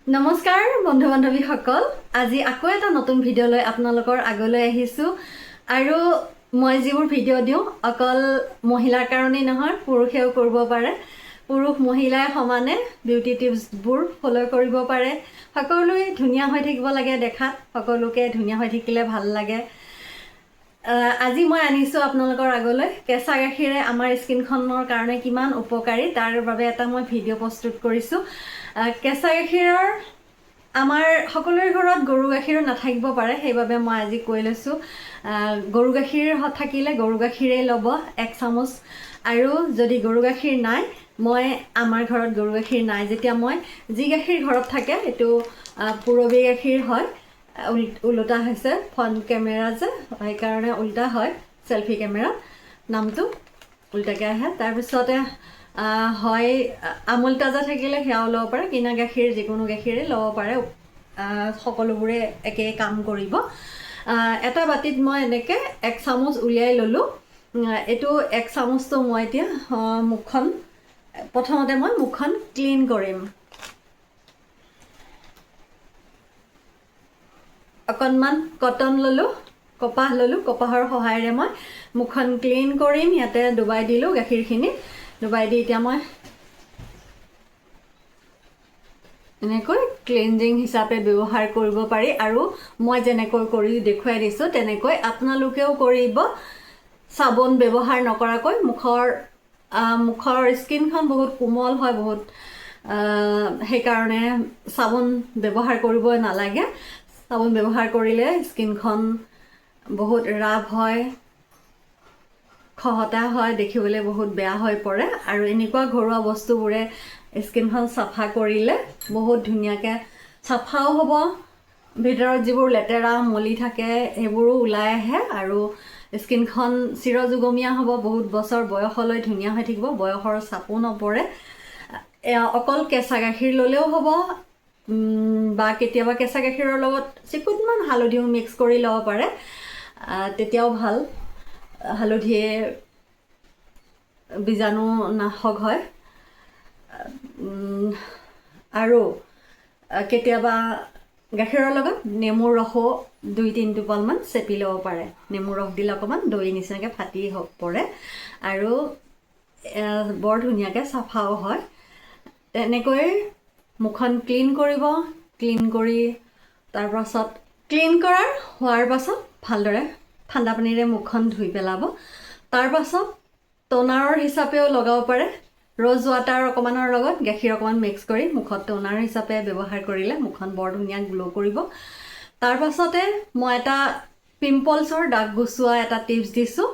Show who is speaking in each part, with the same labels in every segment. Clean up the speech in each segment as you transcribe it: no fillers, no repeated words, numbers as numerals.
Speaker 1: নমস্কাৰ বন্ধু বান্ধৱীসকল, আজি আকৌ এটা নতুন ভিডিঅ' লৈ আপোনালোকৰ আগলৈ আহিছোঁ। আৰু মই যিবোৰ ভিডিঅ' দিওঁ অকল মহিলাৰ কাৰণেই নহয়, পুৰুষেও কৰিব পাৰে। পুৰুষ মহিলাই সমানে বিউটি টিপছবোৰ ফ'ল' কৰিব পাৰে। সকলোৱে ধুনীয়া হৈ থাকিব লাগে, দেখাত সকলোকে ধুনীয়া হৈ থাকিলে ভাল লাগে। আজি মই আনিছোঁ আপোনালোকৰ আগলৈ কেঁচা গাখীৰে আমাৰ স্কিনখনৰ কাৰণে কিমান উপকাৰী তাৰ বাবে এটা মই ভিডিঅ' প্ৰস্তুত কৰিছোঁ। কেঁচা গাখীৰৰ আমাৰ সকলোৰে ঘৰত গৰু গাখীৰো নাথাকিব পাৰে, সেইবাবে মই আজি কৈ লৈছোঁ গৰু গাখীৰ থাকিলে গৰু গাখীৰেই ল'ব 1 চামুচ। আৰু যদি গৰু গাখীৰ নাই, মই আমাৰ ঘৰত গৰু গাখীৰ নাই যেতিয়া মই যি গাখীৰ ঘৰত থাকে এইটো পুৰবী গাখীৰ হয়। ওলোটা হৈছে ফ্ৰণ্ট কেমেৰা যে, সেইকাৰণে উল্টা হয়, চেলফি কেমেৰা নামটো উল্টাকৈ আহে। তাৰপিছতে হয় আমুল তাজা থাকিলে সেয়াও ল'ব পাৰে, কিনা গাখীৰ যিকোনো গাখীৰে ল'ব পাৰে, সকলোবোৰে একেই কাম কৰিব। এটা বাতিত মই এনেকৈ 1 চামুচ উলিয়াই ল'লোঁ। এইটো 1 চামুচটো মই এতিয়া প্ৰথমতে মই মুখখন ক্লিন কৰিম। অকণমান কটন ল'লোঁ, কপাহ ল'লোঁ, কপাহৰ সহায়েৰে মই মুখখন ক্লিন কৰিম। ইয়াতে ডুবাই দিলোঁ গাখীৰখিনি, ডুবাই দি এতিয়া মই এনেকৈ ক্লিনজিং হিচাপে ব্যৱহাৰ কৰিব পাৰি। আৰু মই যেনেকৈ কৰি দেখুৱাই দিছোঁ তেনেকৈ আপোনালোকেও কৰিব। চাবোন ব্যৱহাৰ নকৰাকৈ মুখৰ স্কিনখন বহুত কোমল হয়, সেইকাৰণে চাবোন ব্যৱহাৰ কৰিবই নালাগে। চাবোন ব্যৱহাৰ কৰিলে স্কিনখন বহুত ৰাফ হয়, খহটা হয়, দেখিবলৈ বহুত বেয়া হৈ পৰে। আৰু এনেকুৱা ঘৰুৱা বস্তুবোৰে স্কিনখন চাফা কৰিলে বহুত ধুনীয়াকৈ চাফাও হ'ব, ভিতৰত যিবোৰ লেতেৰা মলি থাকে সেইবোৰো ওলাই আহে আৰু স্কিনখন চিৰযুগমীয়া হ'ব, বহুত বছৰ বয়সলৈ ধুনীয়া হৈ থাকিব, বয়সৰ চাপো নপৰে। অকল কেঁচা গাখীৰ ল'লেও হ'ব, বা কেতিয়াবা কেঁচা গাখীৰৰ লগত চিকুটমান হালধিও মিক্স কৰি ল'ব পাৰে, তেতিয়াও ভাল। হালধিয়ে বীজাণু নাশক হয়। আৰু কেতিয়াবা গাখীৰৰ লগত নেমুৰ ৰসো 2-3 টোপালমান চেপি ল'ব পাৰে। নেমুৰ ৰস দিলে অকণমান দৈ নিচিনাকৈ ফাটি পৰে আৰু বৰ ধুনীয়াকৈ চাফাও হয়। তেনেকৈ মুখখন ক্লিন কৰিব। ক্লিন কৰি ক্লিন হোৱাৰ পাছত ভালদৰে ঠাণ্ডা পানীৰে মুখখন ধুই পেলাব। তাৰপাছত ট'নাৰৰ হিচাপেও লগাব পাৰে। ৰ'জ ৱাটাৰ অকণমানৰ লগত গাখীৰ অকণমান মিক্স কৰি মুখত ট'নাৰ হিচাপে ব্যৱহাৰ কৰিলে মুখখন বৰ ধুনীয়া গ্ল' কৰিব। তাৰপাছতে মই এটা পিম্পলছৰ দাগ গুচোৱা এটা টিপছ দিছোঁ।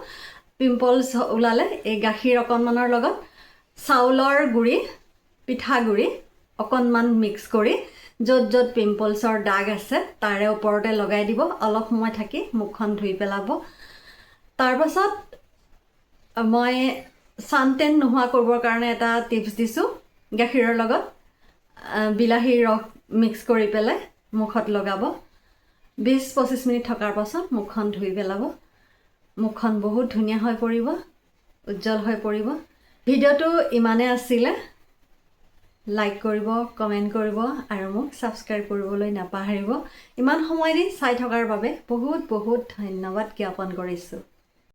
Speaker 1: পিম্পলছ ওলালে এই গাখীৰ অকণমানৰ লগত চাউলৰ গুড়ি, পিঠাগুড়ি অকণমান মিক্স কৰি য'ত য'ত পিম্পলছৰ দাগ আছে তাৰে ওপৰতে লগাই দিব। অলপ সময় থাকি মুখখন ধুই পেলাব। তাৰপাছত মই ছানটেন নোহোৱা কৰিবৰ কাৰণে এটা টিপছ দিছোঁ। গাখীৰৰ লগত বিলাহীৰ ৰস মিক্স কৰি পেলাই মুখত লগাব। 20-25 মিনিট থকাৰ পাছত মুখখন ধুই পেলাব। মুখখন বহুত ধুনীয়া হৈ পৰিব, উজ্জ্বল হৈ পৰিব। ভিডিঅ'টো ইমানেই আছিলে। লাইক কৰিব, কমেণ্ট কৰিব আৰু মোক ছাবস্ক্ৰাইব কৰিবলৈ নাপাহৰিব। ইমান সময় দি চাই থকাৰ বাবে বহুত বহুত ধন্যবাদ জ্ঞাপন কৰিছোঁ।